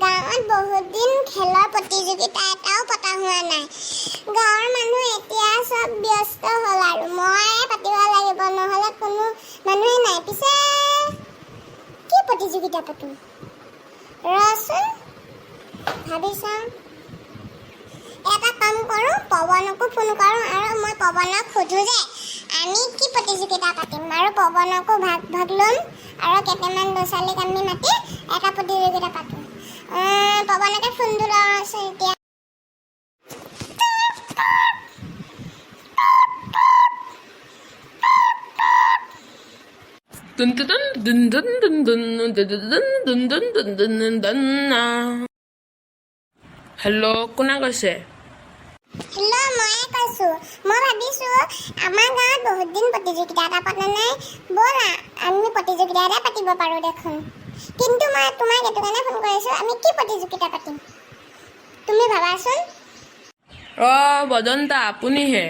গাঁৱত বহুত দিন খেলৰ প্ৰতিযোগিতা এটাও পতা হোৱা নাই। গাঁৱৰ মানুহ এতিয়া সব ব্যস্ত হ'ল আৰু মই পাতিব লাগিব, নহ'লে কোনো মানুহে নাই। পিছে কি প্ৰতিযোগিতা পাতোঁ ৰচোন ভাবি চাওঁ। এটা কাম কৰোঁ, পৱনকো ফোন কৰোঁ আৰু মই পৱনক সোধোঁ যে আমি কি প্ৰতিযোগিতা পাতিম, আৰু পৱনকো ভাগ ল'ম আৰু কেইটামান ল'ৰা ছোৱালীক আমি মাতি এটা প্ৰতিযোগিতা পাতোঁ। পৱনকে ফোনটো লওঁচোন এতিয়া। হেল্ল' কোনে কৈছে? হেল্ল', ময়ে কৈছোঁ। মই ভাবিছোঁ আমাৰ গাঁৱত বহুত দিন প্ৰতিযোগিতা এটা পতা নাই, ব'লা আমি প্ৰতিযোগিতা এটা পাতিব পাৰোঁ দেখোন। কিন্তু মই তোমাক এইটো কাৰণে ফোন কৰিছোঁ, আমি কি প্ৰতিযোগিতা পাতিম তুমি ভাবাচোন। বদন্তা আপুনিহে?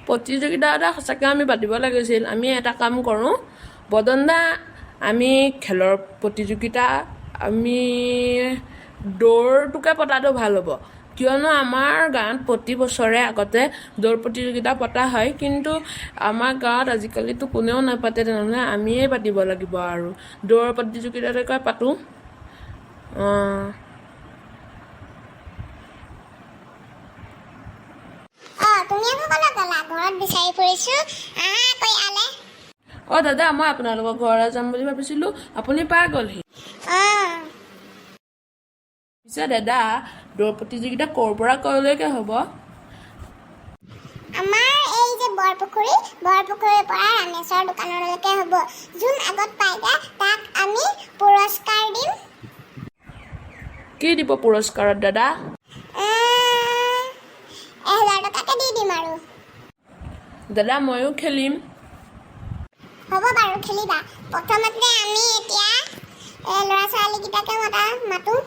প্ৰতিযোগিতা এটা সঁচাকৈ আমি পাতিব লাগিছিল। আমি এটা কাম কৰোঁ বদন্তা, আমি খেলৰ প্ৰতিযোগিতা আমি দৌৰটোকে পতাটো ভাল হ'ব, কিয়নো আমাৰ গাঁৱত প্ৰতি বছৰে আগতে দৌৰ প্ৰতিযোগিতা পতা হয়, কিন্তু আমাৰ গাঁৱত আজিকালিতো কোনেও নাপাতে। তেনেহ'লে আমিয়ে পাতিব লাগিব আৰু দৌৰ প্ৰতিযোগিতাটোকে পাতোঁ। তুমি আকৌ ক'লৈ গ'লা? ঘৰত বিচাৰি ফুৰিছোঁ, আহা আকৌ ইয়ালৈ। দাদা, মই আপোনালোকৰ ঘৰলৈ যাম বুলি ভাবিছিলোঁ, আপুনি পাই গ'লহি। পিছে দাদা, দৌৰ প্ৰতিযোগিতা ক'ৰ পৰা ক'লৈকে হ'ব? আমাৰ এই যে বৰপুখুৰীৰ পৰা ৰামেশ্বৰ দোকানলৈকে হ'ব। যোন আগত পায়গৈ তাক আমি পুৰস্কাৰ দিম। কি দিব পুৰস্কাৰত দাদা? 1000 টকাকে দি দিম আৰু। দাদা, ময়ো খেলিম। হ'ব বাৰু, খেলিবা। প্ৰথমতে আমি এতিয়া ল'ৰা ছোৱালীকেইটাকে মাতোঁ।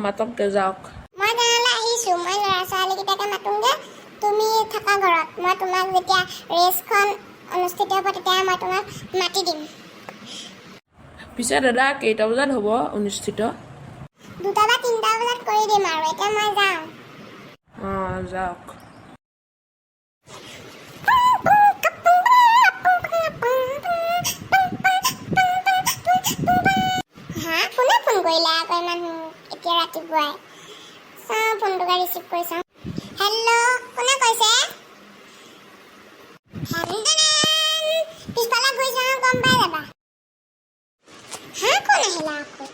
মাতককে যাওক। মই তেনেহ'লে আহিছোঁ, মই ল'ৰা ছোৱালীকেইটাকে মাতোঁগৈ, তুমি থাকা ঘৰত। মই তোমাক যেতিয়া ৰেচখন অনুষ্ঠিত হ'ব তেতিয়া মই তোমাক মাতি দিম। পিছে দাদা, কেইটা বজাত হ'ব অনুষ্ঠিত? 2টা বা 3টা বজাত কৰি দিম আৰু। এতিয়া মই যাওঁ। যাওক। কোনে ফোন কৰিলে আকৌ ইমান এতিয়া ৰাতিপুৱাই? চাওঁ ফোনটোকে ৰিচিভ কৰি চাওঁ। হেল্ল', কোনে কৈছে? পিছফালে ঘূৰি চাওঁ, গম পাই যাবা। কোন আহিলা আকৌ?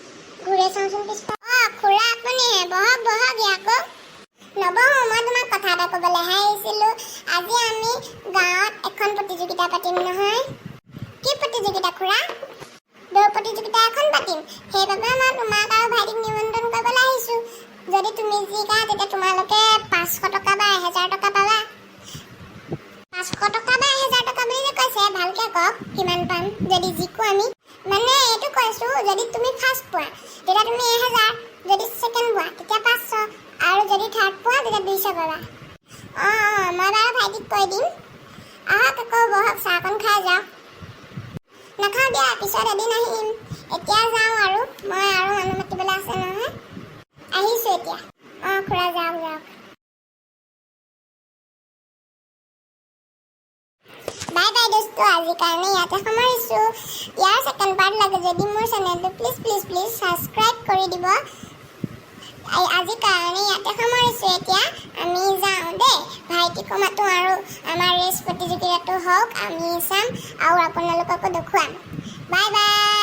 ঘূৰি চাওঁচোন পিছফালে। খুৰা আপুনিহে? বহক আকৌ। নবহো, মই তোমাক কথা এটা ক'বলৈহে আহিছিলোঁ। আজি আমি গাঁৱত এখন প্ৰতিযোগিতা পাতিম নহয়। কি প্ৰতিযোগিতা খুৰা? দৌৰ প্ৰতিযোগিতা এখন পাতিম। সেইবাবে মই তোমাক আৰু ভাইটিক নিমন্ত্ৰণ কৰিবলৈ আহিছোঁ। যদি তুমি জিকা তেতিয়া তোমালোকে 500 টকা বা 1000 টকা পাবা। 500 টকা বা 1000 টকা বুলি কৈছে, ভালকৈ কওক কিমান পাম যদি জিকোঁ আমি। মানে এইটো কৈছোঁ, যদি তুমি ফাৰ্ষ্ট পোৱা তেতিয়া তুমি 1000, যদি ছেকেণ্ড পোৱা তেতিয়া 500, আৰু যদি থাৰ্ড পোৱা তেতিয়া 200 পাবা। মই বাৰু ভাইটিক কৈ দিম। আহক আকৌ, বহক, চাহকণ খাই যাওক। নাখাওঁ দিয়া, পিছত এদিন আহিম। এতিয়া যাওঁ আৰু, মই আৰু মানুহ মাতিবলৈ আছে নহয়। আহিছোঁ এতিয়া। খুৰা যাওক। বাই বাই দোস্ত, আজিৰ কাৰণে ইয়াতে সামৰিছোঁ। ইয়াৰ ছেকেণ্ড পাৰ্ট লাগে যদি মোৰ চেনেলটো প্লিজ ছাবস্ক্ৰাইব কৰি দিব। আজিৰ কাৰণে ইয়াতে সামৰিছোঁ। এতিয়া আমি যাওঁ দেই, ভাইটিকো মাতোঁ আৰু আমাৰ ৰেচ প্ৰতিযোগিতাটো হওক, আমি চাম আৰু আপোনালোককো দেখুৱাম। Bye bye.